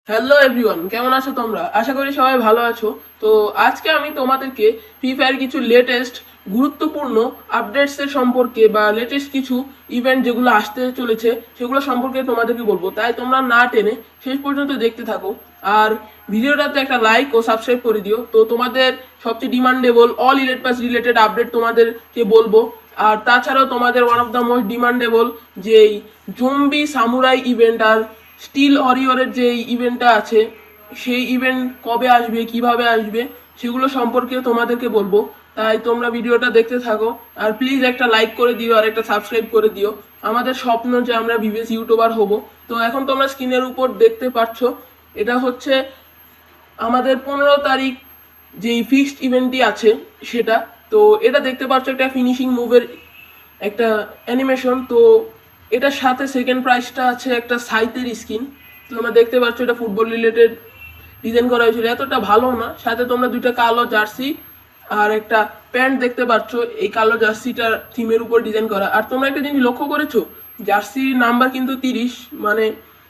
Hello everyone, কেমন আছো তোমরা? আশা করি সবাই ভালো আছো। তো আজকে আমি তোমাদেরকে ফ্রি ফায়ার কিছু লেটেস্ট গুরুত্বপূর্ণ আপডেটসের সম্পর্কে বা লেটেস্ট কিছু ইভেন্ট যেগুলো আসতে চলেছে সেগুলো সম্পর্কে তোমাদেরকে বলবো। তাই তোমরা না টেনে শেষ পর্যন্ত দেখতে থাকো। আর ভিডিওটাতে একটা লাইক ও সাবস্ক্রাইব করে দিও। তো তোমাদের সবচেয়ে demandable all ইলেট pass related update তোমাদেরকে বলবো। আর তাছাড়াও তোমাদের one of the most demandable যেই জম্বি সামুরাই ইভেন্ট আর স্টিল ওয়ারিয়রের যে ইভেন্টটা আছে সেই ইভেন্ট কবে আসবে, কিভাবে আসবে সেগুলো সম্পর্কে তোমাদেরকে বলবো। তাই তোমরা ভিডিওটা দেখতে থাকো আর প্লিজ একটা লাইক করে দিও আর একটা সাবস্ক্রাইব করে দিও। আমাদের স্বপ্ন যে আমরা ভিভিএস ইউটিউবার হব। তো এখন তোমরা স্ক্রিনের উপর দেখতে পাচ্ছ, এটা হচ্ছে আমাদের 15 তারিখ যেই ফিক্সড ইভেন্টটি আছে সেটা। তো এটা দেখতে পাচ্ছ একটা ফিনিশিং মুভের একটা অ্যানিমেশন। তো এটার সাথে সেকেন্ড প্রাইসটা আছে একটা সাইতের স্কিন। তোমরা দেখতে পাচ্ছ এটা ফুটবল রিলেটেড ডিজাইন করা হয়েছিল, এতটা ভালো না। সাথে তোমরা দুইটা কালো জার্সি আর একটা প্যান্ট দেখতে পাচ্ছ, এই কালো জার্সিটার থিমের উপর ডিজাইন করা। আর তোমরা একটা জিনিস লক্ষ্য করেছো, জার্সির নাম্বার কিন্তু 30, মানে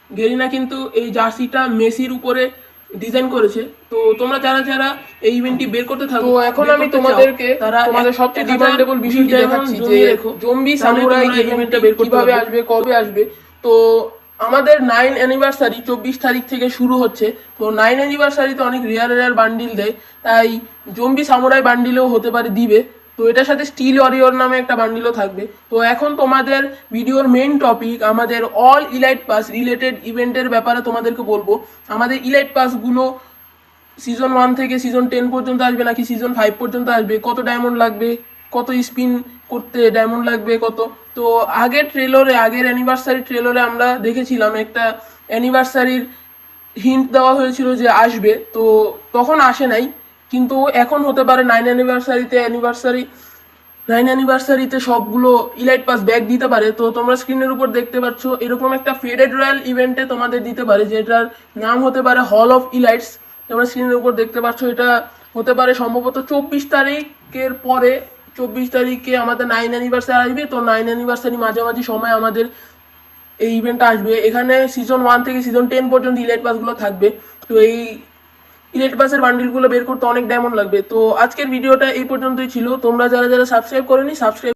গেরিনা কিন্তু এই জার্সিটা মেসির উপরে ডিজাইন করেছে। তো তোমরা যারা যারা এই ইভেন্টটি বের করতে থাকো, এখন আমি তোমাদেরকে তোমাদের সবচেয়ে ডিমান্ডেবল বিষয়টি দেখাচ্ছি যে জম্বি সামুরাই ইভেন্টটা বের করতে কিভাবে আসবে, কবে আসবে। তো আমাদের 9 অ্যানিভার্সারি 24 তারিখ থেকে শুরু হচ্ছে। তো 9 অ্যানিভার্সারিতে অনেক রেয়ার রেয়ার বান্ডিল দেয়, তাই জম্বি সামুরাই বান্ডিলেও হতে পারে দিবে। তো এটার সাথে স্টিল ওয়ারিয়র নামে একটা বান্ডিলও থাকবে। তো এখন তোমাদের ভিডিওর মেইন টপিক আমাদের অল ইলাইট পাস রিলেটেড ইভেন্টের ব্যাপারে তোমাদেরকে বলবো। আমাদের ইলাইট পাসগুলো সিজন 1 থেকে সিজন 10 পর্যন্ত আসবে নাকি সিজন 5 পর্যন্ত আসবে, কত ডায়মন্ড লাগবে, কত স্পিন করতে ডায়মন্ড লাগবে কত। তো আগের ট্রেলরে, আগের অ্যানিভার্সারি ট্রেলরে আমরা দেখেছিলাম একটা অ্যানিভার্সারির হিন্ট দেওয়া হয়েছিল যে আসবে, তো তখন আসে নাই। কিন্তু এখন হতে পারে 9 অ্যানিভার্সারিতে সবগুলো ইলাইট পাস ব্যাক দিতে পারে। তো তোমরা স্ক্রিনের উপর দেখতে পাচ্ছ এরকম একটা ফেডেড রয়্যাল ইভেন্টে তোমাদের দিতে পারে, যেটার নাম হতে পারে হল অফ ইলাইটস। তোমরা স্ক্রিনের উপর দেখতে পাচ্ছ এটা হতে পারে সম্ভবত 24 তারিখের পরে। 24 তারিখে আমাদের 9 অ্যানিভার্সারি আসবে। তো 9 অ্যানিভার্সারি মাঝামাঝি সময় আমাদের এই ইভেন্টটা আসবে। এখানে সিজন 1 থেকে সিজন 10 পর্যন্ত ইলাইট পাসগুলো থাকবে। তো এই ইলাইট পাসের বান্ডিলগুলো বের করতে অনেক ডায়মন্ড লাগবে। তো আজকের ভিডিওটা এই পর্যন্তই ছিল। তোমরা যারা যারা সাবস্ক্রাইব করোনি, সাবস্ক্রাইব